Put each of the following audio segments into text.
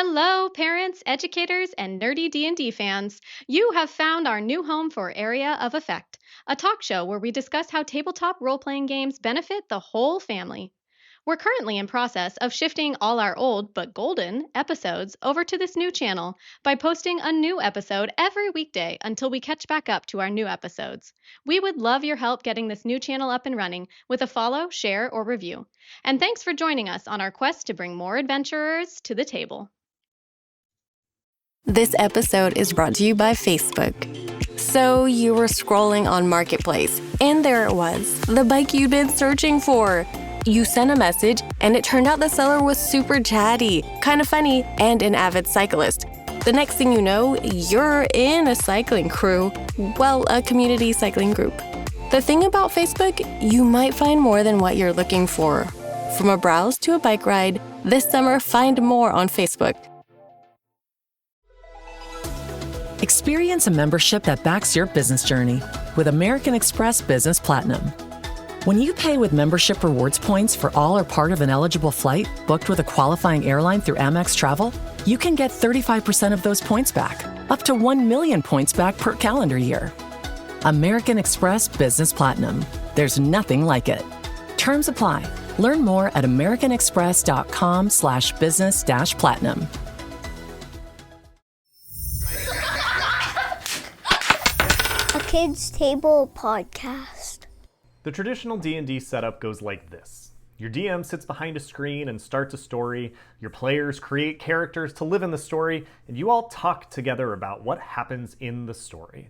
Hello, parents, educators, and nerdy D&D fans. You have found our new home for Area of Effect, a talk show where we discuss how tabletop role-playing games benefit the whole family. We're currently in process of shifting all our old but golden episodes over to this new channel by posting a new episode every weekday until we catch back up to our new episodes. We would love your help getting this new channel up and running with a follow, share, or review. And thanks for joining us on our quest to bring more adventurers to the table. This episode is brought to you by Facebook. So you were scrolling on Marketplace, and there it was, the bike you'd been searching for. You sent a message, and it turned out the seller was super chatty, kind of funny, and an avid cyclist. The next thing you know, you're in a cycling crew. Well, a community cycling group. The thing about Facebook, you might find more than what you're looking for. From a browse to a bike ride, this summer find more on Facebook. Experience a membership that backs your business journey with American Express Business Platinum. When you pay with membership rewards points for all or part of an eligible flight booked with a qualifying airline through Amex Travel, you can get 35% of those points back, up to 1 million points back per calendar year. American Express Business Platinum. There's nothing like it. Terms apply. Learn more at americanexpress.com/business-platinum. Kids Table Podcast. The traditional D&D setup goes like this. Your DM sits behind a screen and starts a story, your players create characters to live in the story, and you all talk together about what happens in the story.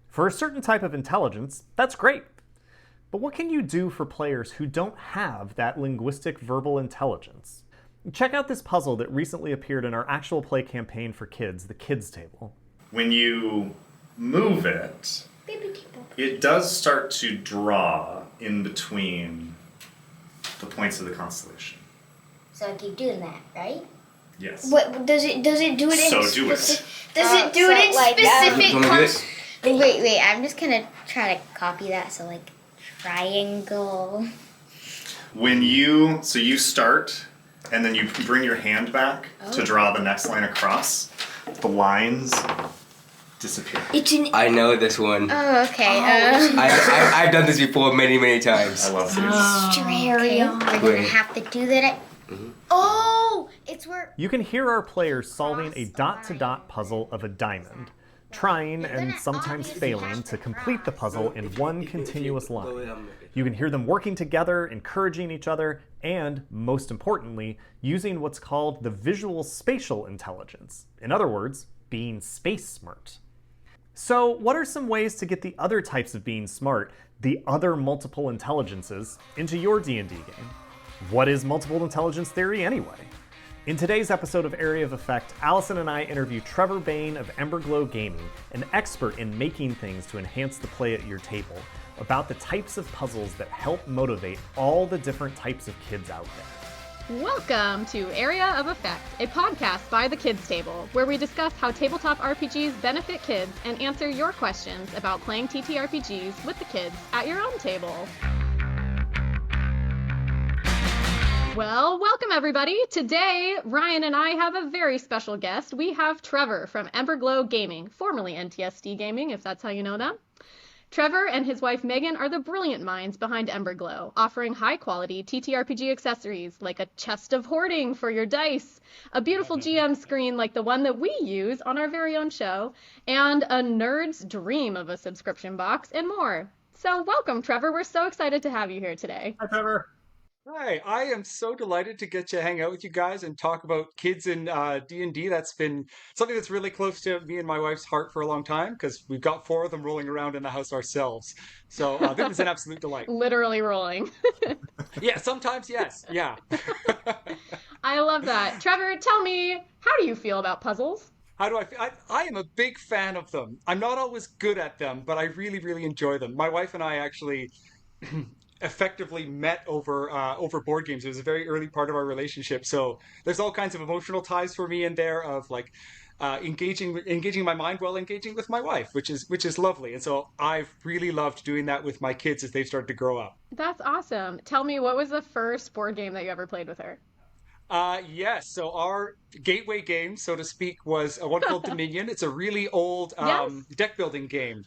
For a certain type of intelligence, that's great. But what can you do for players who don't have that linguistic verbal intelligence? Check out this puzzle that recently appeared in our actual play campaign for kids, the Kids Table. When you move it, it does start to draw in between the points of the constellation. So I keep doing that, right? Yes. What does it do it in do it. Does it do it in specific Wait, I'm just gonna try to copy that, so like triangle. When you start and then you bring your hand back to draw the next line across, the lines disappear. I know this one. Oh, okay. I've done this before many times. I love these. Stereo. We're gonna have to do that. Oh, it's where You can hear our players solving a dot-to-dot puzzle of a diamond, trying and sometimes failing to complete the puzzle in one continuous line. You can hear them working together, encouraging each other, and, most importantly, using what's called the Visual-Spatial intelligence. In other words, being space smart. So, what are some ways to get the other types of being smart, the other multiple intelligences, into your D&D game? What is multiple intelligence theory anyway? In today's episode of Area of Effect, Allison and I interview Trevor of Emberglow Gaming, an expert in making things to enhance the play at your table, about the types of puzzles that help motivate all the different types of kids out there. Welcome to Area of Effect, a podcast by the Kids Table, where we discuss how tabletop RPGs benefit kids and answer your questions about playing TTRPGs with the kids at your own table. Well, welcome everybody. Today, Ryan and I have a very special guest. We have Trevor from Emberglow Gaming, formerly NTSD Gaming, if that's how you know them. Trevor and his wife Megan are the brilliant minds behind Emberglow, offering high-quality TTRPG accessories like a chest of hoarding for your dice, a beautiful GM screen like the one that we use on our very own show, and a nerd's dream of a subscription box, and more. So welcome, Trevor. We're so excited to have you here today. Hi, Trevor. Hi, I am so delighted to get to hang out with you guys and talk about kids in D&D. That's been something that's really close to me and my wife's heart for a long time because we've got 4 of them rolling around in the house ourselves. So this is an absolute delight. Literally rolling. Yeah, sometimes, yes. Yeah. I love that. Trevor, tell me, how do you feel about puzzles? How do I feel? I am a big fan of them. I'm not always good at them, but I really enjoy them. My wife and I actually effectively met over board games. It was a very early part of our relationship, so there's all kinds of emotional ties for me in there of like engaging my mind while engaging with my wife, which is lovely. And so I've really loved doing that with my kids as they've started to grow up. That's awesome. Tell me, what was the first board game that you ever played with her? Yes. So our gateway game, so to speak, was one called Dominion. It's a really old Yes. deck building game.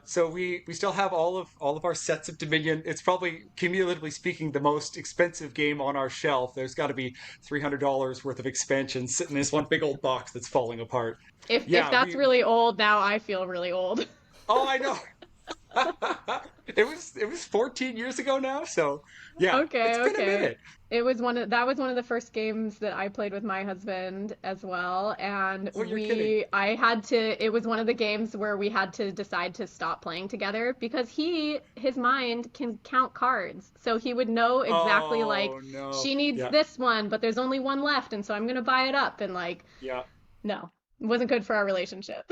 So we still have all of our sets of Dominion. It's probably, cumulatively speaking, the most expensive game on our shelf. There's got to be $300 worth of expansions sitting in this one big old box that's falling apart. If Yeah, that's really old, now I feel really old. Oh, I know. It was 14 years ago now, so yeah, Okay, it's been a minute. That was one of the first games that I played with my husband as well, and Oh, you're kidding. it was one of the games where we had to decide to stop playing together because his mind can count cards. So he would know exactly like Oh no. she needs Yeah, this one, but there's only one left, and so I'm gonna buy it up and like yeah. no, it wasn't good for our relationship.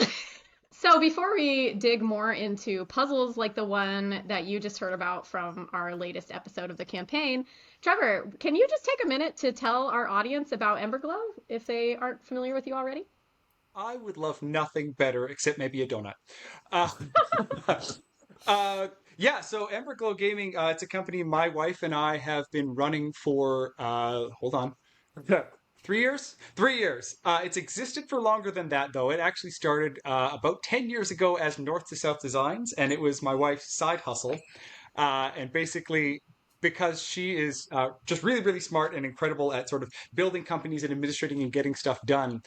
So before we dig more into puzzles like the one that you just heard about from our latest episode of the campaign, Trevor, can you just take a minute to tell our audience about Emberglow if they aren't familiar with you already? I would love nothing better except maybe a donut. Uh, yeah, so Emberglow Gaming, it's a company my wife and I have been running for, hold on, 3 years? 3 years. It's existed for longer than that, though. It actually started about 10 years ago as North to South Designs, and it was my wife's side hustle. And basically, because she is just really, really smart and incredible at sort of building companies and administrating and getting stuff done.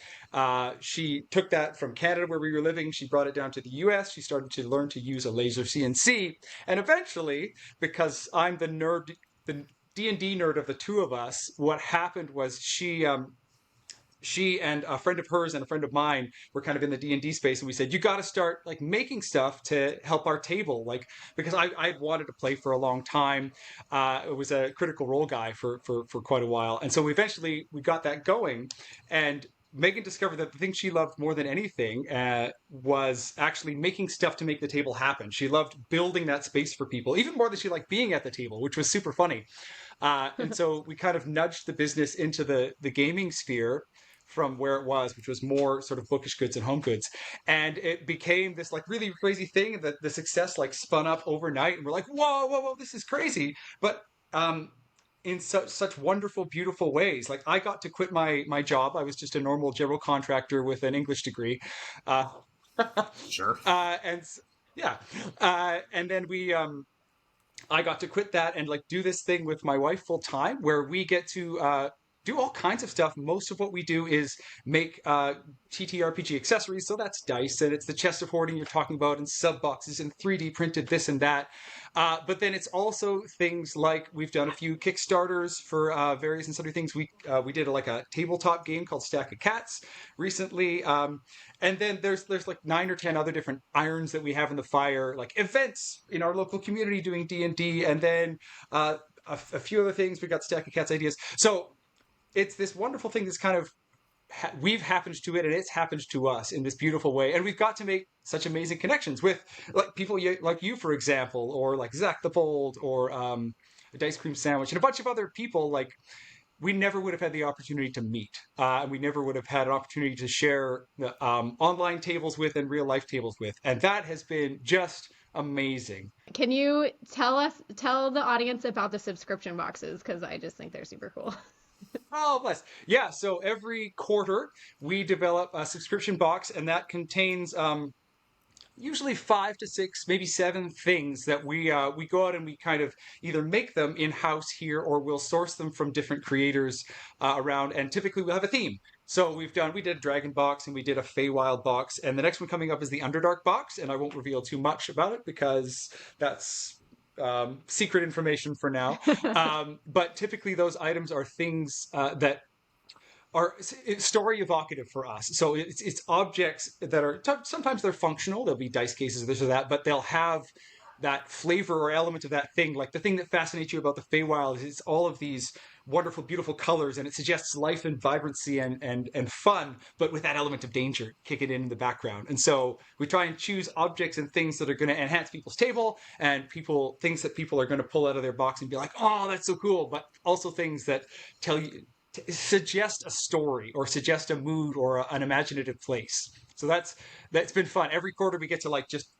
She took that from Canada, where we were living. She brought it down to the US. She started to learn to use a laser CNC. And eventually, because I'm the nerd, the D&D nerd of the two of us, what happened was she and a friend of hers and a friend of mine were kind of in the D&D space, and we said, you got to start like making stuff to help our table, like because I'd wanted to play for a long time. It was a Critical Role guy for quite a while, and so we got that going. And Megan discovered that the thing she loved more than anything was actually making stuff to make the table happen. She loved building that space for people, even more than she liked being at the table, which was super funny. And so we kind of nudged the business into the gaming sphere from where it was, which was more sort of bookish goods and home goods. And it became this like really crazy thing that the success like spun up overnight. And we're like, whoa, whoa, whoa, this is crazy. But in such wonderful, beautiful ways. Like I got to quit my job. I was just a normal general contractor with an English degree. Uh, Sure. yeah. And then I got to quit that and like do this thing with my wife full time where we get to do all kinds of stuff. Most of what we do is make TTRPG accessories. So that's dice, and it's the chest of hoarding you're talking about, and sub boxes, and 3D printed this and that. But then it's also things like we've done a few Kickstarters for various and sundry things. We did like a tabletop game called Stack of Cats recently. And then there's like 9 or 10 other different irons that we have in the fire, like events in our local community doing D&D, and then a few other things. We got Stack of Cats ideas. So it's this wonderful thing that's kind of we've happened to it and it's happened to us in this beautiful way, and we've got to make such amazing connections with like people like you, for example, or like Zach the Bold, or a Dice Cream Sandwich, and a bunch of other people. Like we never would have had the opportunity to meet, and we never would have had an opportunity to share online tables with and real life tables with, and that has been just amazing. Can you tell the audience about the subscription boxes? Because I just think they're super cool. Oh, bless. Yeah, so every quarter we develop a subscription box, and that contains usually 5 to 6, maybe 7 things that we go out and we kind of either make them in-house here, or we'll source them from different creators around, and typically we'll have a theme. So we did a Dragon box, and we did a Feywild box, and the next one coming up is the Underdark box, and I won't reveal too much about it because that's secret information for now. But typically those items are things that are story evocative for us. So it's objects that are sometimes they're functional. There'll be dice cases, this or that, but they'll have that flavor or element of that thing. Like the thing that fascinates you about the Feywild is it's all of these wonderful, beautiful colors, and it suggests life and vibrancy and fun, but with that element of danger kicking in the background. And so we try and choose objects and things that are going to enhance people's table, and things that people are going to pull out of their box and be like, oh, that's so cool, but also things that suggest a story or suggest a mood or an imaginative place. So that's been fun. Every quarter we get to like just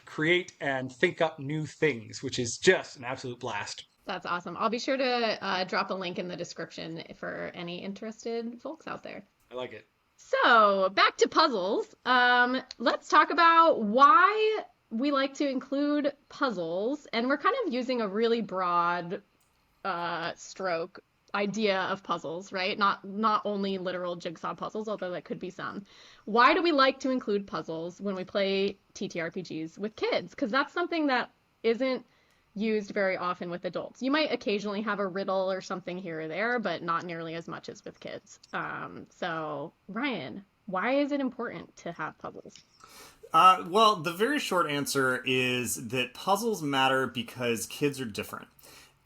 create and think up new things, which is just an absolute blast. That's awesome. I'll be sure to drop a link in the description for any interested folks out there. I like it. So back to puzzles. Let's talk about why we like to include puzzles, and we're kind of using a really broad stroke idea of puzzles, right? Not only literal jigsaw puzzles, although that could be some. Why do we like to include puzzles when we play TTRPGs with kids? Because that's something that isn't used very often with adults. You might occasionally have a riddle or something here or there, but not nearly as much as with kids. So Ryan, why is it important to have puzzles? Well, the very short answer is that puzzles matter because kids are different.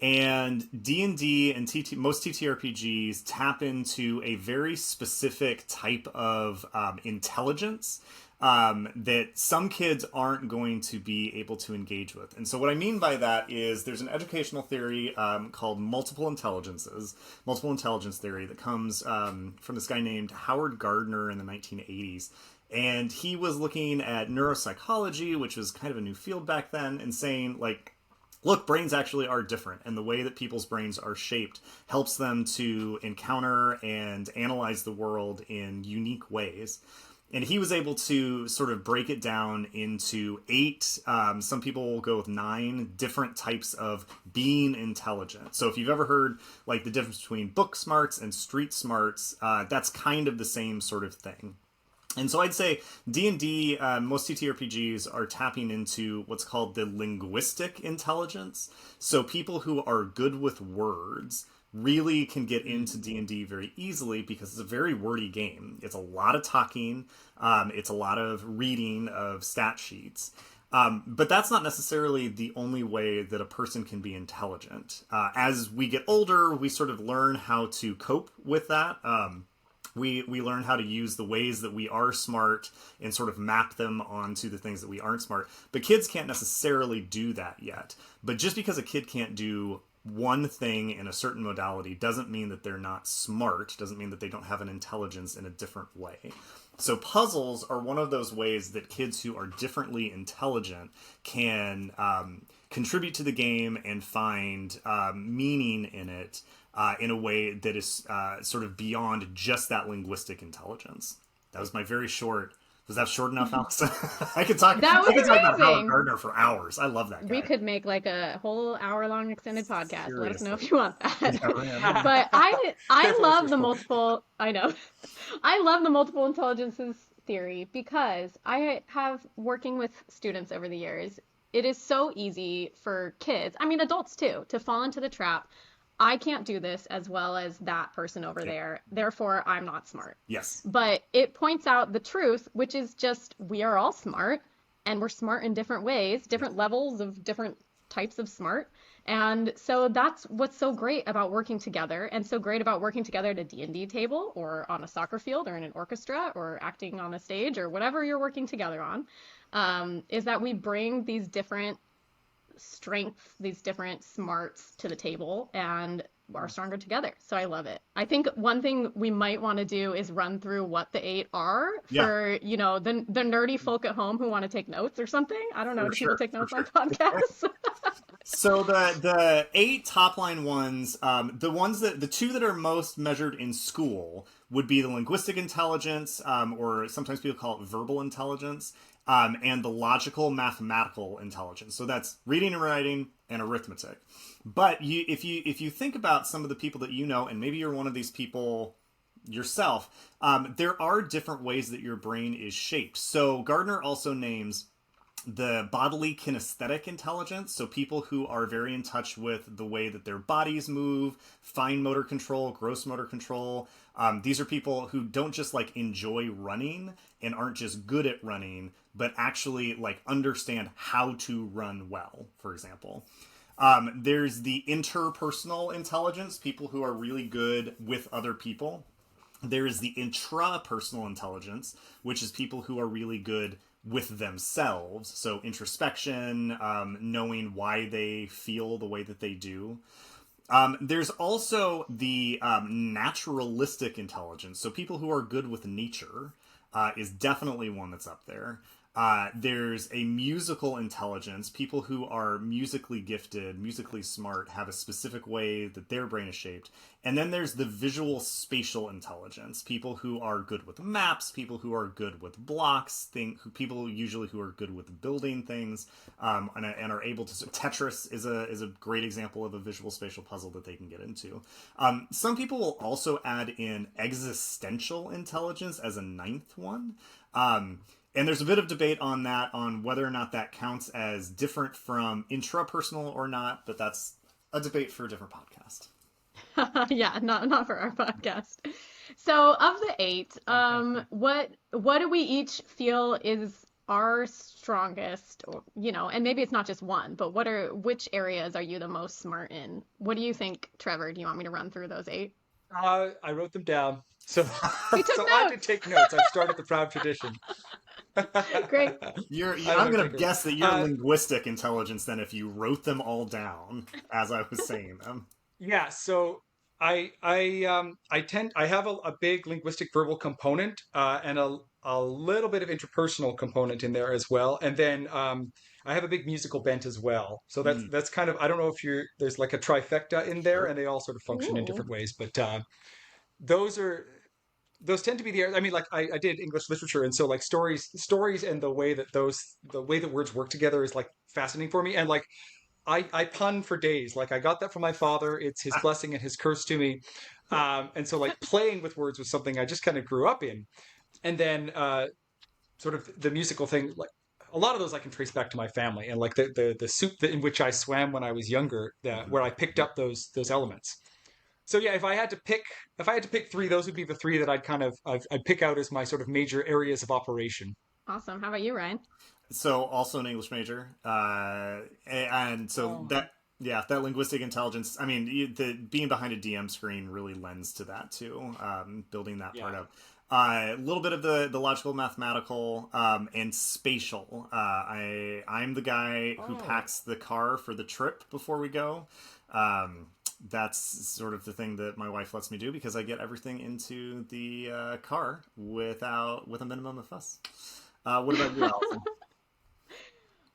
And D&D and most TTRPGs tap into a very specific type of intelligence that some kids aren't going to be able to engage with. And so what I mean by that is there's an educational theory called multiple intelligence theory that comes from this guy named Howard Gardner in the 1980s. And he was looking at neuropsychology, which was kind of a new field back then, and saying, like, look, brains actually are different, and the way that people's brains are shaped helps them to encounter and analyze the world in unique ways. And he was able to sort of break it down into 8, some people will go with 9 different types of being intelligent. So if you've ever heard like the difference between book smarts and street smarts, that's kind of the same sort of thing. And so I'd say D&D, most TTRPGs are tapping into what's called the linguistic intelligence. So people who are good with words really can get into D&D very easily because it's a very wordy game. It's a lot of talking. It's a lot of reading of stat sheets. But that's not necessarily the only way that a person can be intelligent. As we get older, we sort of learn how to cope with that. We learn how to use the ways that we are smart and sort of map them onto the things that we aren't smart. But kids can't necessarily do that yet. But just because a kid can't do one thing in a certain modality doesn't mean that they're not smart, doesn't mean that they don't have an intelligence in a different way. So puzzles are one of those ways that kids who are differently intelligent can contribute to the game and find meaning in it in a way that is sort of beyond just that linguistic intelligence. That was my very short. Was that short enough, Allison? I could talk about Howard Gardner for hours. I love that guy. We could make like a whole hour-long extended podcast. Seriously. Let us know if you want that. Yeah, but I love the multiple. I know. I love the multiple intelligences theory because I have working with students over the years. It is so easy for kids, I mean adults too, to fall into the trap. I can't do this as well as that person over there. Therefore, I'm not smart. Yes. But it points out the truth, which is just we are all smart and we're smart in different ways, different levels of different types of smart. And so that's what's so great about working together and so great about working together at a D&D table or on a soccer field or in an orchestra or acting on a stage or whatever you're working together on, is that we bring these different strengths, these different smarts to the table and are stronger together. So I love it. I think one thing we might want to do is run through what the 8 are for, you know, the nerdy folk at home who want to take notes or something. I don't know. Do people take notes on podcasts? So the 8 top line ones, the 2 that are most measured in school would be the linguistic intelligence, or sometimes people call it verbal intelligence, and the logical mathematical intelligence. So that's reading and writing and arithmetic. But if you think about some of the people that you know, and maybe you're one of these people yourself, there are different ways that your brain is shaped. So Gardner also names the bodily kinesthetic intelligence, so people who are very in touch with the way that their bodies move, fine motor control, gross motor control. These are people who don't just like enjoy running and aren't just good at running, but actually like understand how to run well, for example. There's the interpersonal intelligence, people who are really good with other people. There's the intrapersonal intelligence, which is people who are really good with themselves. So introspection, knowing why they feel the way that they do. There's also the naturalistic intelligence. So people who are good with nature is definitely one that's up there. There's a musical intelligence. People who are musically gifted, musically smart, have a specific way that their brain is shaped. And then there's the visual-spatial intelligence. People who are good with maps, people who are good with blocks, people usually who are good with building things, and are able to. Tetris is a great example of a visual-spatial puzzle that they can get into. Some people will also add in existential intelligence as a ninth one. And there's a bit of debate on that, on whether or not that counts as different from intrapersonal or not, but that's a debate for a different podcast. Yeah, not for our podcast. So of the 8, what do we each feel is our strongest, or, and maybe it's not just one, but which areas are you the most smart in? What do you think, Trevor? Do you want me to run through those 8? I wrote them down. So, We took so notes. I did take notes. I've started the proud tradition. Great. I'm going to guess that you're linguistic intelligence then if you wrote them all down as I was saying them. Yeah, so I have a big linguistic verbal component and a little bit of interpersonal component in there as well, and then I have a big musical bent as well. So that's kind of, I don't know if there's like a trifecta in there, and they all sort of function in different ways, but those tend to be the areas. I mean, like I did English literature, and so like stories and the way that words work together is like fascinating for me, and like I pun for days. Like I got that from my father. It's his blessing and his curse to me. And so like playing with words was something I just kind of grew up in. And then sort of the musical thing, like a lot of those I can trace back to my family, and like the soup in which I swam when I was younger, where I picked up those elements. So yeah, if I had to pick 3, those would be the 3 that I'd pick out as my sort of major areas of operation. Awesome. How about you, Ryan? So also an English major, and so that linguistic intelligence. I mean, being behind a DM screen really lends to that too, building that part up. A little bit of the logical, mathematical, and spatial. I'm the guy who packs the car for the trip before we go. That's sort of the thing that my wife lets me do because I get everything into the car with a minimum of fuss. What about you, Allison?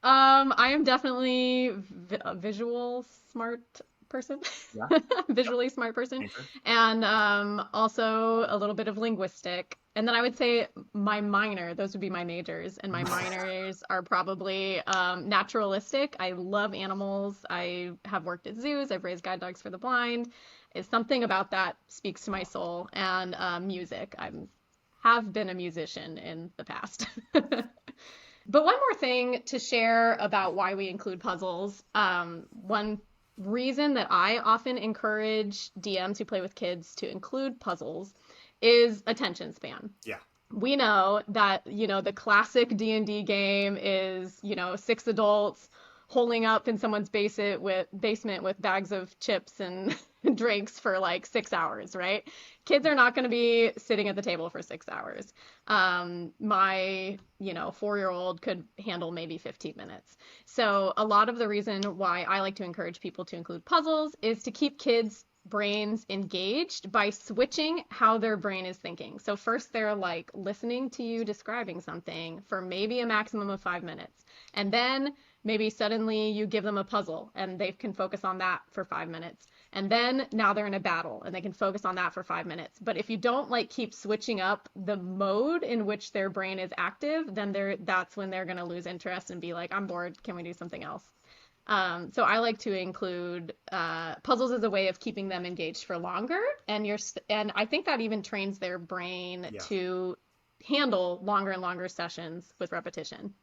I am definitely a visual smart person, visually smart person, and also a little bit of linguistic. And then I would say my minor, those would be my majors, and my minors are probably naturalistic. I love animals. I have worked at zoos. I've raised guide dogs for the blind. It's something about that speaks to my soul, and music. I have been a musician in the past. But one more thing to share about why we include puzzles. One reason that I often encourage DMs who play with kids to include puzzles is attention span. Yeah. We know that, the classic D&D game is, 6 adults holing up in someone's basement with bags of chips and drinks for like 6 hours, right? Kids are not going to be sitting at the table for 6 hours. My, 4-year-old could handle maybe 15 minutes. So a lot of the reason why I like to encourage people to include puzzles is to keep kids' brains engaged by switching how their brain is thinking. So first they're like listening to you describing something for maybe a maximum of 5 minutes. And then maybe suddenly you give them a puzzle and they can focus on that for 5 minutes. And then now they're in a battle and they can focus on that for 5 minutes. But if you don't keep switching up the mode in which their brain is active, then that's when they're going to lose interest and be like, I'm bored. Can we do something else? So I like to include puzzles as a way of keeping them engaged for longer. And I think that even trains their brain to handle longer and longer sessions with repetition.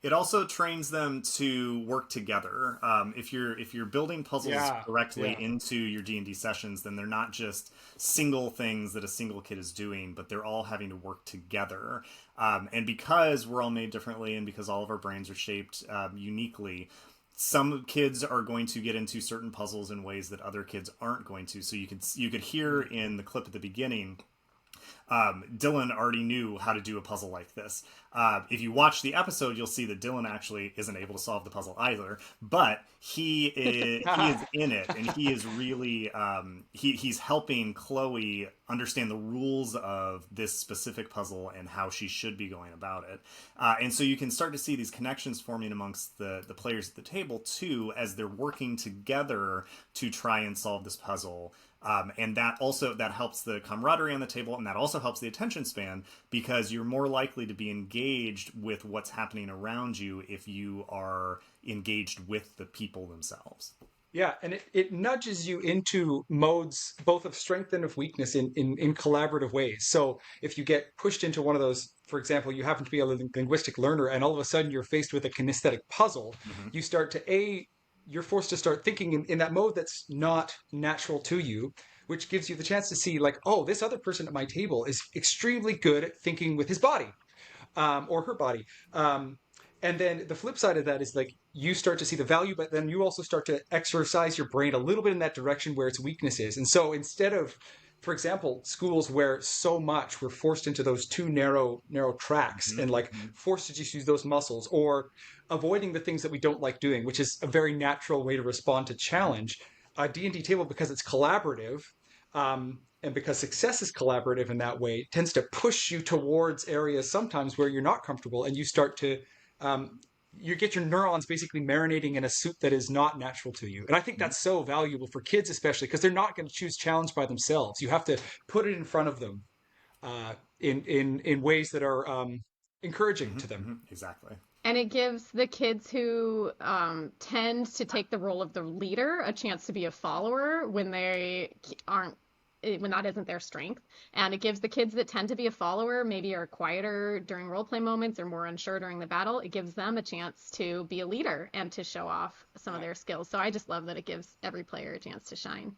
It also trains them to work together. If you're building puzzles correctly into your D&D sessions, then they're not just single things that a single kid is doing, but they're all having to work together. And because we're all made differently, and because all of our brains are shaped uniquely, some kids are going to get into certain puzzles in ways that other kids aren't going to. So you could hear in the clip at the beginning, Dylan already knew how to do a puzzle like this. If you watch the episode, you'll see that Dylan actually isn't able to solve the puzzle either, but he is in it, and he is really he's helping Chloe understand the rules of this specific puzzle and how she should be going about it. And so you can start to see these connections forming amongst the players at the table too, as they're working together to try and solve this puzzle. And that helps the camaraderie on the table, and that also helps the attention span, because you're more likely to be engaged with what's happening around you if you are engaged with the people themselves. Yeah, and it nudges you into modes both of strength and of weakness in collaborative ways. So if you get pushed into one of those, for example, you happen to be a linguistic learner and all of a sudden you're faced with a kinesthetic puzzle, you start to, you're forced to start thinking in that mode that's not natural to you, which gives you the chance to see like, oh, this other person at my table is extremely good at thinking with his body or her body. And then the flip side of that is like you start to see the value, but then you also start to exercise your brain a little bit in that direction where its weakness is. And so instead of, for example, schools where so much we're forced into those two narrow tracks and like forced to just use those muscles, or avoiding the things that we don't like doing, which is a very natural way to respond to challenge. A D&D table, because it's collaborative, and because success is collaborative in that way, tends to push you towards areas sometimes where you're not comfortable, and you start to you get your neurons basically marinating in a soup that is not natural to you. And I think that's so valuable for kids, especially because they're not going to choose challenge by themselves. You have to put it in front of them in ways that are encouraging to them. Exactly. And it gives the kids who tend to take the role of the leader a chance to be a follower when that isn't their strength. And it gives the kids that tend to be a follower, maybe are quieter during roleplay moments or more unsure during the battle, it gives them a chance to be a leader and to show off some of their skills. So I just love that it gives every player a chance to shine.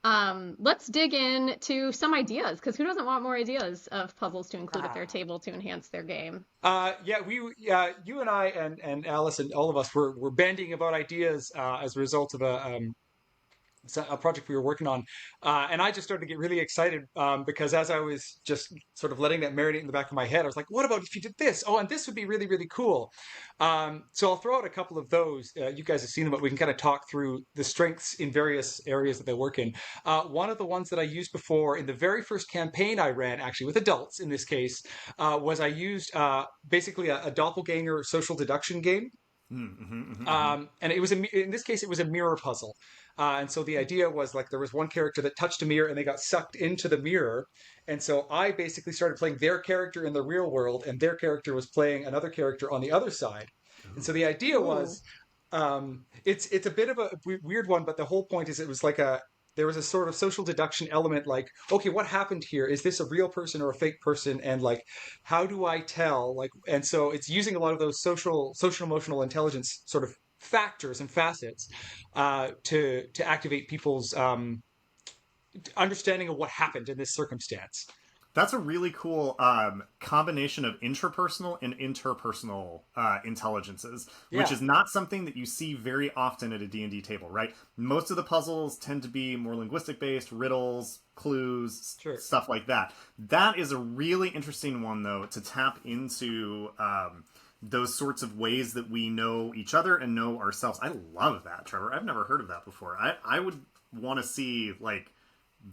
Let's dig into some ideas, because who doesn't want more ideas of puzzles to include at their table to enhance their game? You and I and Alice and all of us were bandying about ideas as a result of a project we were working on, and I just started to get really excited because as I was just sort of letting that marinate in the back of my head, I was like, what about if you did this? Oh, and this would be really, really cool. So I'll throw out a couple of those. You guys have seen them, but we can kind of talk through the strengths in various areas that they work in. One of the ones that I used before in the very first campaign I ran, actually with adults in this case, was I used basically a doppelganger social deduction game. And it was in this case, it was a mirror puzzle. And so the idea was like there was one character that touched a mirror and they got sucked into the mirror. And so I basically started playing their character in the real world, and their character was playing another character on the other side. And so the idea was, it's a bit of a weird one, but the whole point is it was like there was a sort of social deduction element, like, okay, what happened here? Is this a real person or a fake person? And like, how do I tell? Like, and so it's using a lot of those social emotional intelligence sort of factors and facets to activate people's understanding of what happened in this circumstance. That's a really cool combination of intrapersonal and interpersonal intelligences, which is not something that you see very often at a D&D table, right? Most of the puzzles tend to be more linguistic-based, riddles, clues, stuff like that. That is a really interesting one, though, to tap into those sorts of ways that we know each other and know ourselves. I love that, Trevor. I've never heard of that before. I would want to see, like,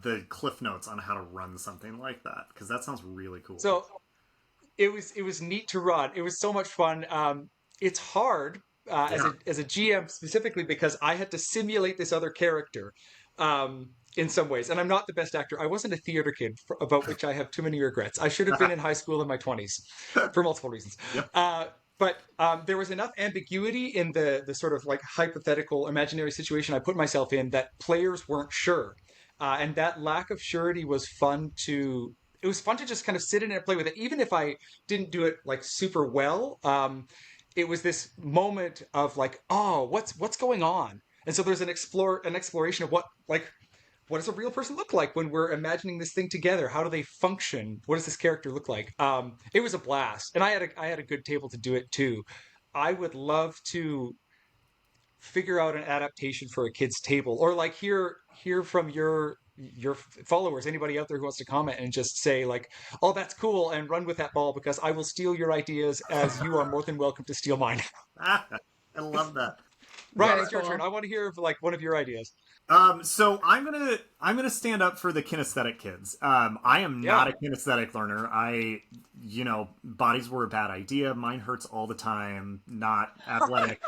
the cliff notes on how to run something like that, because that sounds really cool. So it was neat to run. It was so much fun. It's hard as a GM specifically because I had to simulate this other character in some ways, and I'm not the best actor. I wasn't a theater kid, about which I have too many regrets. I should have been in high school in my 20s for multiple reasons. But there was enough ambiguity in the sort of like hypothetical imaginary situation I put myself in that players weren't sure. And that lack of surety was fun to just kind of sit in and play with it. Even if I didn't do it like super well, it was this moment of like, oh, what's going on? And so there's an exploration of what does a real person look like when we're imagining this thing together? How do they function? What does this character look like? It was a blast. And I had a good table to do it too. I would love to figure out an adaptation for a kid's table, or like hear from your followers, anybody out there who wants to comment and just say like, oh, that's cool, and run with that ball, because I will steal your ideas as you are more than welcome to steal mine. I love that. Ryan, Very it's your cool. turn. I want to hear like one of your ideas. So I'm gonna stand up for the kinesthetic kids. I am not a kinesthetic learner. Bodies were a bad idea. Mine hurts all the time. Not athletic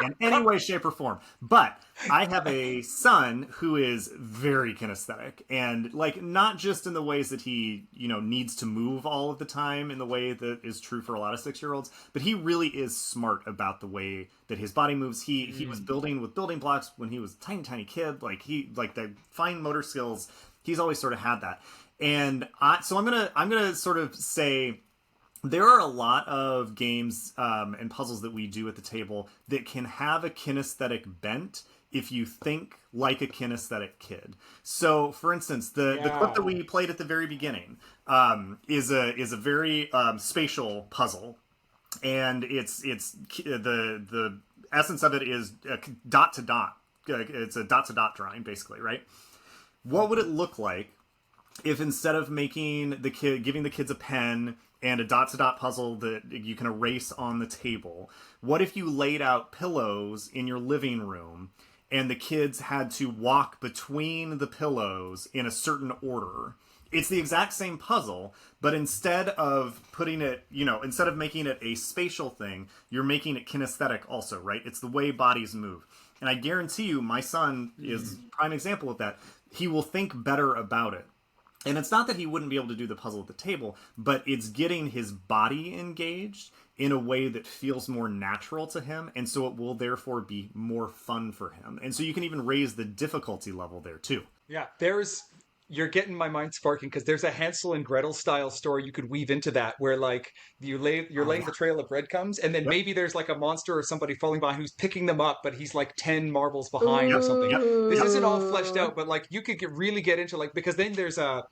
in any way, shape, or form. But I have a son who is very kinesthetic, and like not just in the ways that he needs to move all of the time in the way that is true for a lot of 6-year-olds, but he really is smart about the way that his body moves. He was building with building blocks when he was a tiny kid. Like the fine motor skills. He's always sort of had that, and I'm gonna sort of say. There are a lot of games and puzzles that we do at the table that can have a kinesthetic bent if you think like a kinesthetic kid. So, for instance, the clip that we played at the very beginning is a very spatial puzzle, and it's the essence of it is dot to dot. It's a dot to dot drawing, basically, right? What would it look like if instead of giving the kids a pen and a dot-to-dot puzzle that you can erase on the table, what if you laid out pillows in your living room and the kids had to walk between the pillows in a certain order? It's the exact same puzzle, but instead of instead of making it a spatial thing, you're making it kinesthetic also, right? It's the way bodies move. And I guarantee you, my son is a prime example of that. He will think better about it. And it's not that he wouldn't be able to do the puzzle at the table, but it's getting his body engaged in a way that feels more natural to him, and so it will therefore be more fun for him. And so you can even raise the difficulty level there too. Yeah, you're getting my mind sparking because there's a Hansel and Gretel style story you could weave into that where like you're laying the trail of breadcrumbs and then maybe there's like a monster or somebody falling behind who's picking them up, but he's like 10 marbles behind or something. This isn't all fleshed out, but like you could really get into like, because then there's a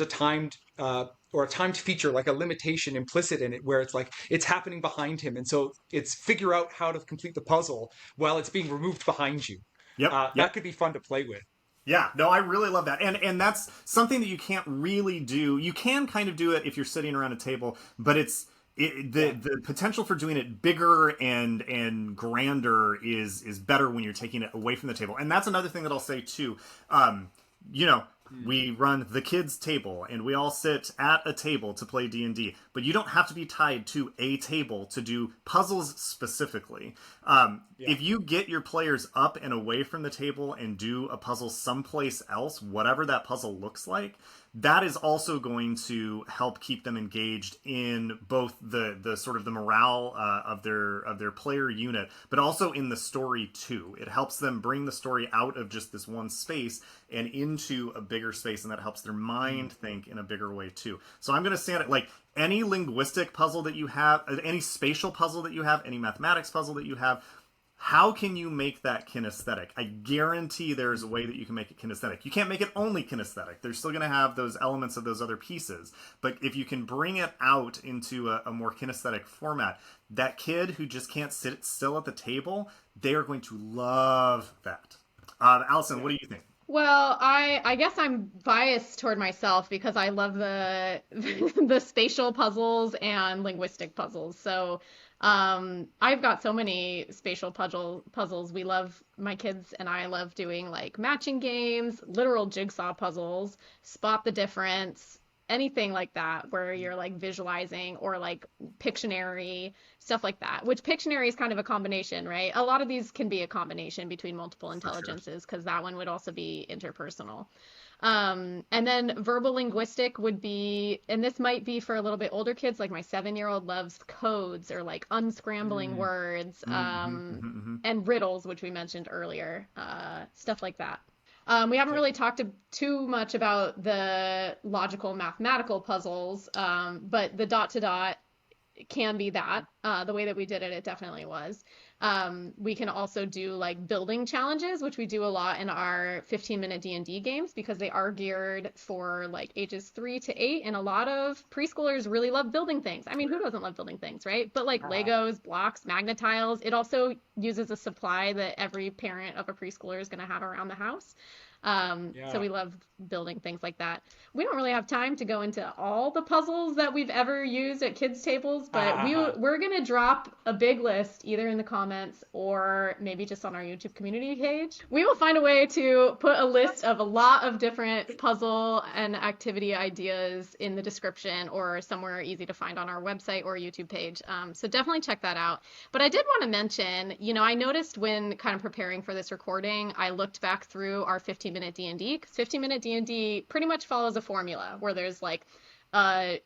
timed or a timed feature, like a limitation implicit in it where it's like it's happening behind him, and so it's figure out how to complete the puzzle while it's being removed behind you. That could be fun to play with. Yeah, no, I really love that. And that's something that you can't really do. You can kind of do it if you're sitting around a table, but the potential for doing it bigger and grander is better when you're taking it away from the table. And that's another thing that I'll say too. We run the kids' table, and we all sit at a table to play D&D. But you don't have to be tied to a table to do puzzles specifically. If you get your players up and away from the table and do a puzzle someplace else, whatever that puzzle looks like, that is also going to help keep them engaged in both the sort of the morale of their player unit, but also in the story too. It helps them bring the story out of just this one space and into a bigger space, and that helps their mind think in a bigger way too. So I'm going to stand it like any linguistic puzzle that you have, any spatial puzzle that you have, any mathematics puzzle that you have. How can you make that kinesthetic? I guarantee there's a way that you can make it kinesthetic. You can't make it only kinesthetic. They're still going to have those elements of those other pieces. But if you can bring it out into a more kinesthetic format, that kid who just can't sit still at the table, they are going to love that. Allison, what do you think? Well, I guess I'm biased toward myself because I love the the spatial puzzles and linguistic puzzles. So I've got so many spatial puzzles. My kids and I love doing like matching games, literal jigsaw puzzles, spot the difference, anything like that where you're like visualizing, or like Pictionary, stuff like that, which Pictionary is kind of a combination, right? A lot of these can be a combination between multiple intelligences because that one would also be interpersonal. And then Verbal-Linguistic would be, and this might be for a little bit older kids, like my 7-year-old loves codes or like unscrambling words, and riddles, which we mentioned earlier, stuff like that. We haven't really talked too much about the logical mathematical puzzles, but the dot to dot can be that. The way that we did it, it definitely was. We can also do like building challenges, which we do a lot in our 15-minute D&D games because they are geared for like ages 3 to 8, and a lot of preschoolers really love building things. I mean, who doesn't love building things, right? But like Legos, blocks, magnetiles, it also uses a supply that every parent of a preschooler is going to have around the house. So we love building things like that. We don't really have time to go into all the puzzles that we've ever used at kids' tables, but we're going to drop a big list either in the comments or maybe just on our YouTube community page. We will find a way to put a list of a lot of different puzzle and activity ideas in the description or somewhere easy to find on our website or YouTube page. So definitely check that out. But I did want to mention, I noticed when kind of preparing for this recording, I looked back through our 15-minute D&D, because 15-minute D&D pretty much follows a formula where there's like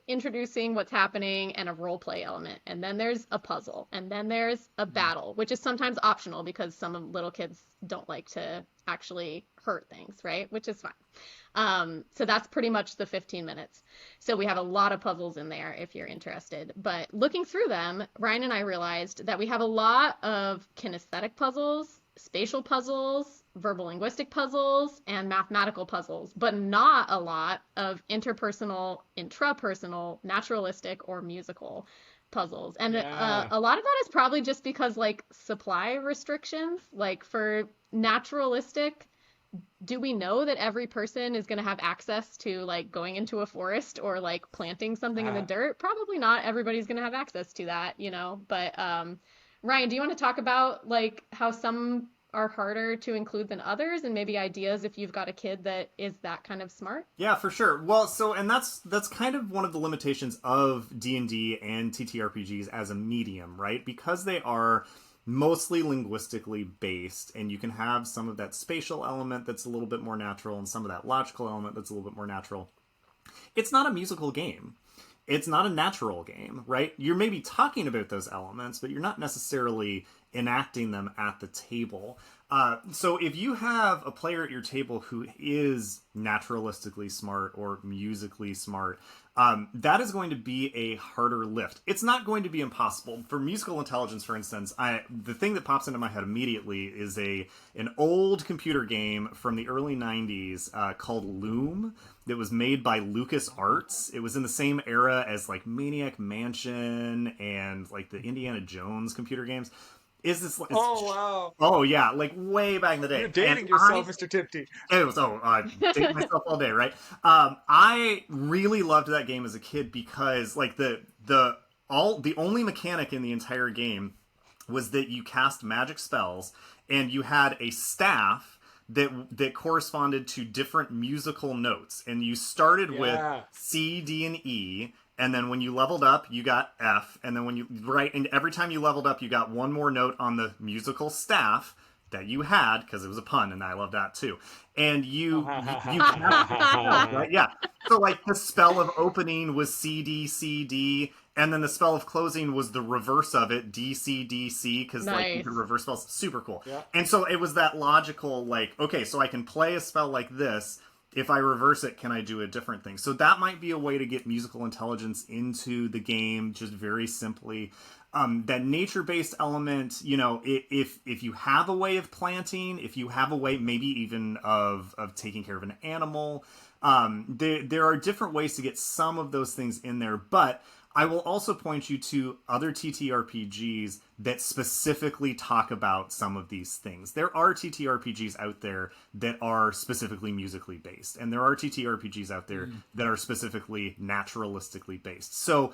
introducing what's happening and a role play element, and then there's a puzzle, and then there's a battle, which is sometimes optional because some little kids don't like to actually hurt things, right? Which is fine. So that's pretty much the 15 minutes. So we have a lot of puzzles in there if you're interested. But looking through them, Ryan and I realized that we have a lot of kinesthetic puzzles, spatial puzzles, verbal-linguistic puzzles, and mathematical puzzles, but not a lot of interpersonal, intrapersonal, naturalistic, or musical puzzles. And a lot of that is probably just because like supply restrictions. Like for naturalistic, do we know that every person is going to have access to like going into a forest or like planting something in the dirt? Probably not everybody's going to have access to that, but Ryan, do you want to talk about like how some are harder to include than others, and maybe ideas if you've got a kid that is that kind of smart? Yeah, for sure. Well, and that's kind of one of the limitations of D&D and TTRPGs as a medium, right? Because they are mostly linguistically based, and you can have some of that spatial element that's a little bit more natural and some of that logical element that's a little bit more natural. It's not a musical game. It's not a natural game, right? You're maybe talking about those elements, but you're not necessarily enacting them at the table. So if you have a player at your table who is naturalistically smart or musically smart, that is going to be a harder lift. It's not going to be impossible. For musical intelligence, for instance, the thing that pops into my head immediately is an old computer game from the early 90s called Loom that was made by LucasArts. It was in the same era as like Maniac Mansion and like the Indiana Jones computer games. Wow. Oh yeah, like way back in the day. You're dating yourself, Mr. Tipty. It was dating myself all day, right? I really loved that game as a kid because like the only mechanic in the entire game was that you cast magic spells and you had a staff that corresponded to different musical notes, and you started with C, D, and E. And then when you leveled up, you got F. And then and every time you leveled up, you got one more note on the musical staff that you had, because it was a pun, and I love that too. And you right? Yeah. So like the spell of opening was C, D, C, D, and then the spell of closing was the reverse of it, D, C, D, C, because like you could reverse spells. Super cool. Yeah. And so it was that logical, like, okay, so I can play a spell like this. If I reverse it, can I do a different thing? So that might be a way to get musical intelligence into the game, just very simply. That nature-based element, if you have a way of planting, if you have a way maybe even of taking care of an animal, there are different ways to get some of those things in there. But I will also point you to other TTRPGs that specifically talk about some of these things. There are TTRPGs out there that are specifically musically based, and there are TTRPGs out there that are specifically naturalistically based. So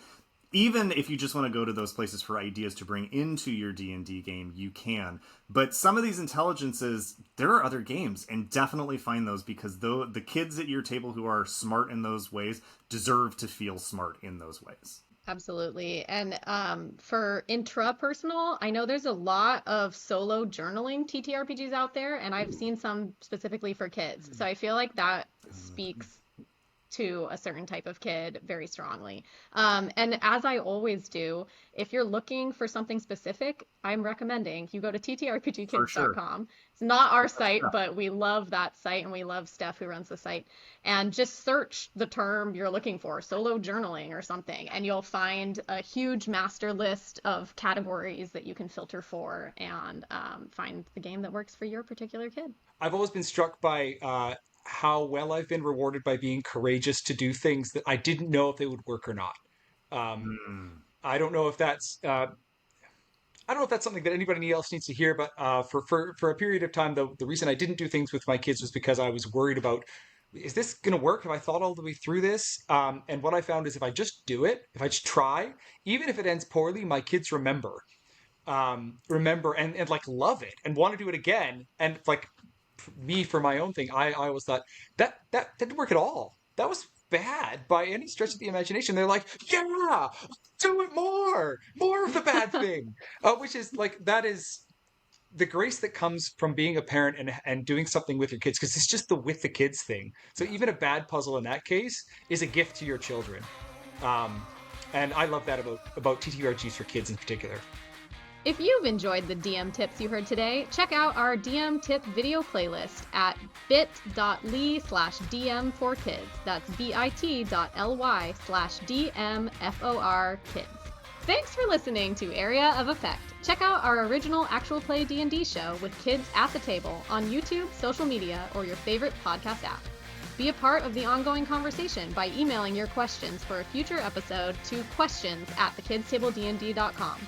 even if you just want to go to those places for ideas to bring into your D&D game, you can. But some of these intelligences, there are other games, and definitely find those, because the kids at your table who are smart in those ways deserve to feel smart in those ways. Absolutely. And for intrapersonal, I know there's a lot of solo journaling TTRPGs out there, and I've seen some specifically for kids. So I feel like that speaks to a certain type of kid very strongly. And as I always do, if you're looking for something specific, I'm recommending you go to ttrpgkids.com. Sure. It's not our site, but we love that site, and we love Steph who runs the site. And just search the term you're looking for, solo journaling or something, and you'll find a huge master list of categories that you can filter for and find the game that works for your particular kid. I've always been struck by how well I've been rewarded by being courageous to do things that I didn't know if they would work or not. I don't know if that's... I I don't know if that's something that anybody else needs to hear, but for a period of time, the reason I didn't do things with my kids was because I was worried about, is this going to work? Have I thought all the way through this? And what I found is if I just do it, if I just try, even if it ends poorly, my kids remember and like love it and want to do it again. And like me, for my own thing, I always thought that didn't work at all. That was bad by any stretch of the imagination. They're like, yeah, do it more of the bad thing, which is like, that is the grace that comes from being a parent and doing something with your kids, because it's just the with the kids thing. So even a bad puzzle in that case is a gift to your children. And I love that about TTRPGs for kids in particular. If you've enjoyed the DM tips you heard today, check out our DM tip video playlist at bit.ly/DM for kids. That's bit.ly/DMFOR kids. Thanks for listening to Area of Effect. Check out our original actual play D&D show with kids at the table on YouTube, social media, or your favorite podcast app. Be a part of the ongoing conversation by emailing your questions for a future episode to questions@thekidstabledd.com.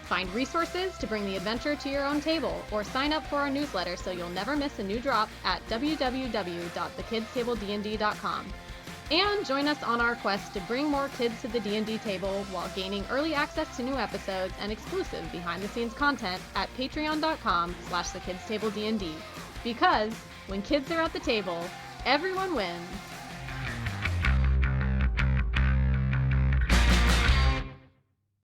Find resources to bring the adventure to your own table, or sign up for our newsletter so you'll never miss a new drop at www.thekidstabledd.com. And join us on our quest to bring more kids to the D&D table while gaining early access to new episodes and exclusive behind-the-scenes content at patreon.com/thekidstabledd. Because when kids are at the table, everyone wins.